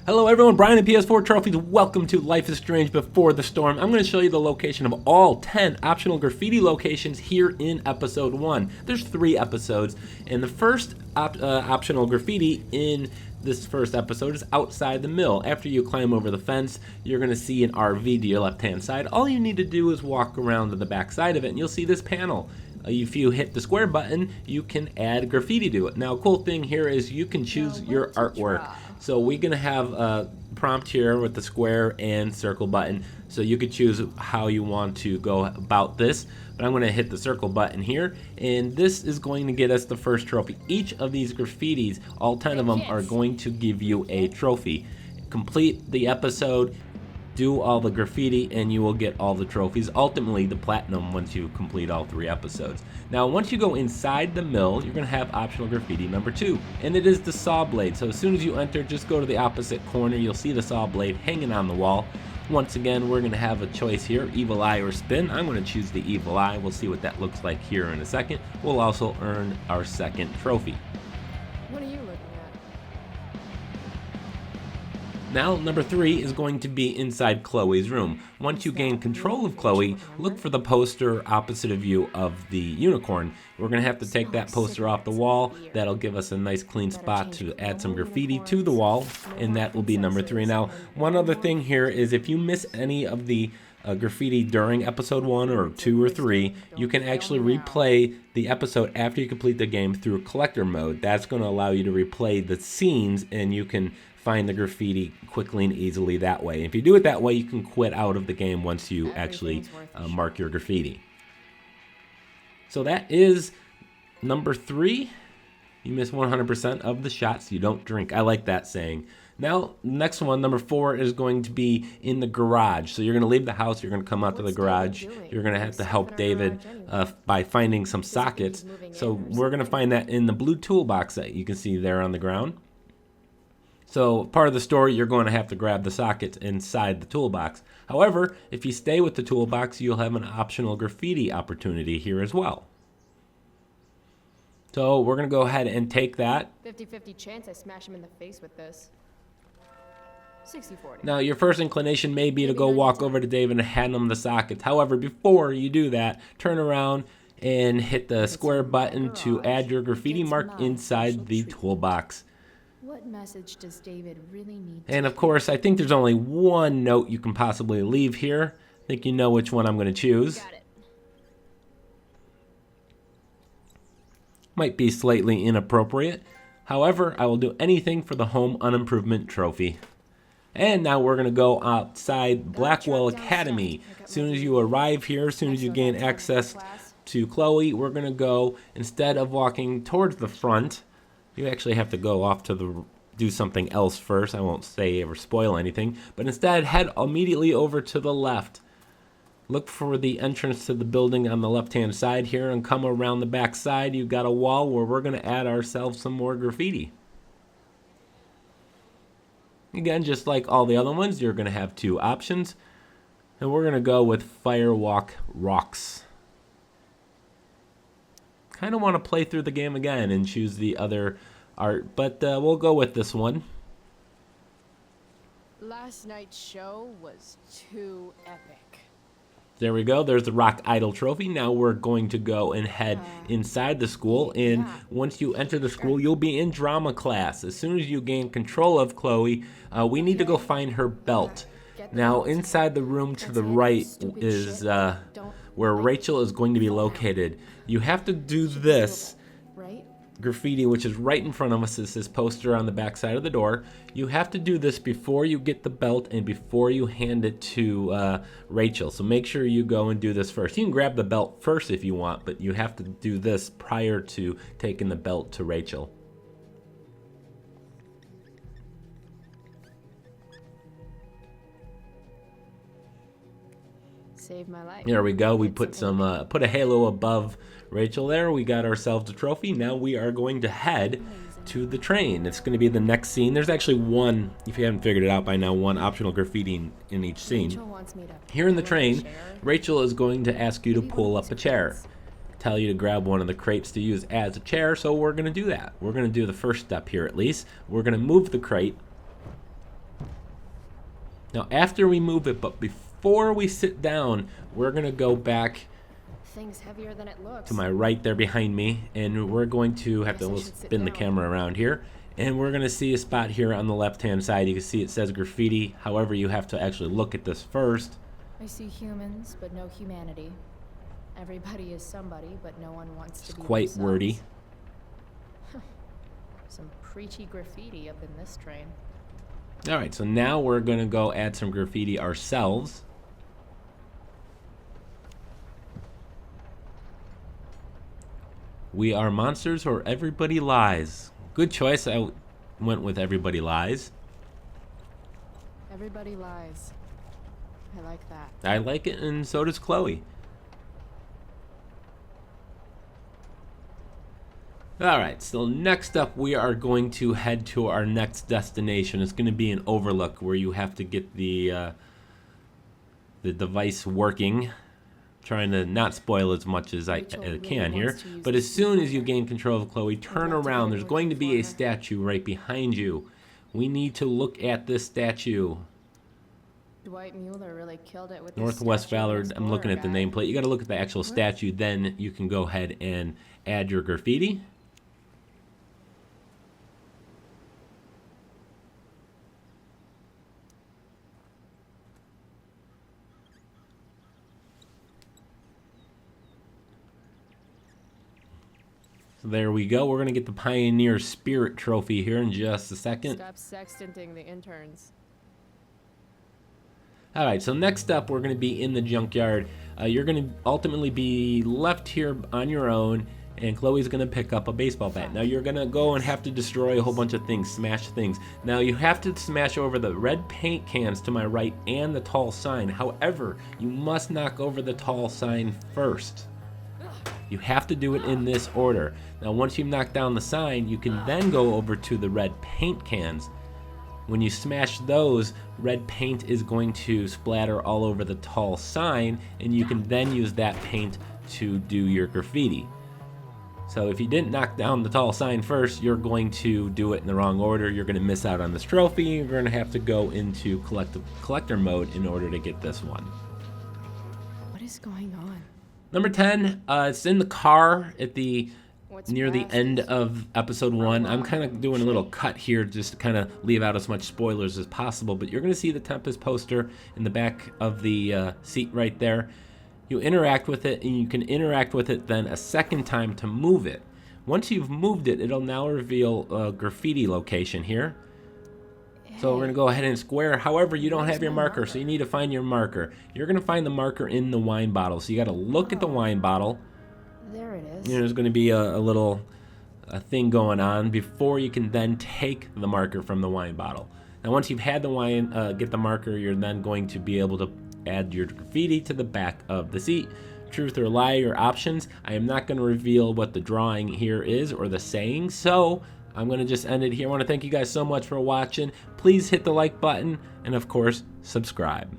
Hello everyone, Brian at PS4 Trophies. Welcome to Life is Strange Before the Storm. I'm going to show you the location of all 10 optional graffiti locations here in episode 1. There's 3 episodes, and the first optional graffiti in this first episode is outside the mill. After you climb over the fence, you're going to see an RV to your left-hand side. All you need to do is walk around to the back side of it, and you'll see this panel. If you hit the square button, you can add graffiti to it. Now, a cool thing here is you can choose your artwork. So we're going to have a prompt here with the square and circle button. So you could choose how you want to go about this. But I'm going to hit the circle button here. And this is going to get us the first trophy. Each of these graffitis, all 10 of them, are going to give you a trophy. Complete the episode, do all the graffiti, and you will get all the trophies, ultimately the platinum, once you complete all 3 episodes. Now, once you go inside the mill, you're going to have optional graffiti number 2, and it is the saw blade. So as soon as you enter, just go to the opposite corner. You'll see the saw blade hanging on the wall. Once again, we're going to have a choice here, evil eye or spin. I'm going to choose the evil eye. We'll see what that looks like here in a second. We'll also earn our second trophy. What are you looking at? Now, number 3 is going to be inside Chloe's room. Once you gain control of Chloe, look for the poster opposite of you of the unicorn. We're going to have to take that poster off the wall. That'll give us a nice clean spot to add some graffiti to the wall, and that will be number 3. Now, one other thing here is if you miss any of the graffiti during episode 1 or 2 or 3, you can actually replay the episode after you complete the game through collector mode. That's going to allow you to replay the scenes, and you can find the graffiti quickly and easily that way. If you do it that way, you can quit out of the game once you actually mark your graffiti. So that is number 3. You miss 100% of the shots you don't drink. I like that saying. Now, next one, number 4, is going to be in the garage. So you're going to leave the house, you're going to come out to the garage. You're going to have to help David by finding some sockets. So we're going to find that in the blue toolbox that you can see there on the ground. So part of the story, you're going to have to grab the sockets inside the toolbox. However, if you stay with the toolbox, you'll have an optional graffiti opportunity here as well. So we're going to go ahead and take that. 50-50 chance I smash him in the face with this. 60-40. Now, your first inclination may be to go walk over to David and hand him the sockets. However, before you do that, turn around and hit the square button to add your graffiti mark inside the toolbox. What message does David really need? And of course, I think there's only one note you can possibly leave here. I think you know which one I'm going to choose. Got it. Might be slightly inappropriate. However, I will do anything for the Home Unimprovement trophy. And now we're going to go outside Blackwell Academy. As soon as you arrive here, as soon as you gain access to Chloe, we're going to go, instead of walking towards the front, you actually have to go off to do something else first. I won't say or spoil anything, but instead head immediately over to the left. Look for the entrance to the building on the left-hand side here and come around the back side. You've got a wall where we're going to add ourselves some more graffiti. Again, just like all the other ones, you're going to have 2 options, and we're going to go with Firewalk Rocks. Kind of want to play through the game again and choose the other art, but we'll go with this one. Last night's show was too epic. There we go. There's the Rock Idol trophy. Now we're going to go and head inside the school, and once you enter the school, you'll be in drama class. As soon as you gain control of Chloe, we need to go find her belt. Now, inside the room to the right is where Rachel is going to be located. You have to do this graffiti, which is right in front of us. Is this poster on the back side of the door. You have to do this before you get the belt and before you hand it to Rachel. So make sure you go and do this first. You can grab the belt first if you want, but you have to do this prior to taking the belt to Rachel. Saved my life. There we go. We put some put a halo above Rachel there. We got ourselves a trophy. Now we are going to head to the train. It's going to be the next scene. There's actually one, if you haven't figured it out by now, one optional graffiti in each scene. Here in the train, Rachel is going to ask you to pull up a chair. Tell you to grab one of the crates to use as a chair, so we're going to do that. We're going to do the first step here at least. We're going to move the crate Now after we move it, but before we sit down, we're going to go back Thing's heavier than it looks. to my right there behind me, and we're going to have to spin the camera around here, and we're going to see a spot here on the left hand side. You can see it says graffiti. However, you have to actually look at this first. I see humans, but no humanity. Everybody is somebody, but no one wants to It's be quite themselves. wordy. Some preachy graffiti up in this train. All right, so now we're going to go add some graffiti ourselves. We are monsters or everybody lies. Good choice. I went with everybody lies. Everybody lies. I like that. I like it, and so does Chloe. All right, so next up we are going to head to our next destination. It's going to be an overlook where you have to get the device working. Trying to not spoil as much as I can here. But as soon as you gain control of Chloe, turn around. There's going to be a statue right behind you. We need to look at this statue. Dwight Mueller really killed it with Northwest Ballard. I'm looking at the nameplate. You got to look at the actual statue, then you can go ahead and add your graffiti. So there we go. We're going to get the Pioneer Spirit Trophy here in just a second. Stop sextanting the interns. All right, so next up, we're going to be in the junkyard. You're going to ultimately be left here on your own, and Chloe's going to pick up a baseball bat. Now, you're going to go and have to destroy a whole bunch of things, smash things. Now, you have to smash over the red paint cans to my right and the tall sign. However, you must knock over the tall sign first. You have to do it in this order. Now, once you've knocked down the sign, you can then go over to the red paint cans. When you smash those, red paint is going to splatter all over the tall sign, and you can then use that paint to do your graffiti. So if you didn't knock down the tall sign first, you're going to do it in the wrong order. You're going to miss out on this trophy. You're going to have to go into collector mode in order to get this one. What is going on? Number 10, it's in the car at the near the end of episode 1. I'm kind of doing a little cut here just to kind of leave out as much spoilers as possible, but you're going to see the Tempest poster in the back of the seat right there. You interact with it, and you can interact with it then a second time to move it. Once you've moved it, it'll now reveal a graffiti location here. So we're going to go ahead and square. However, you don't have your marker, so you need to find your marker. You're going to find the marker in the wine bottle. So you got to look at the wine bottle. There it is. You know, there's going to be a little thing going on before you can then take the marker from the wine bottle. Now, once you've had the wine, get the marker, you're then going to be able to add your graffiti to the back of the seat. Truth or lie, your options. I am not going to reveal what the drawing here is or the saying, so I'm going to just end it here. I want to thank you guys so much for watching. Please hit the like button and, of course, subscribe.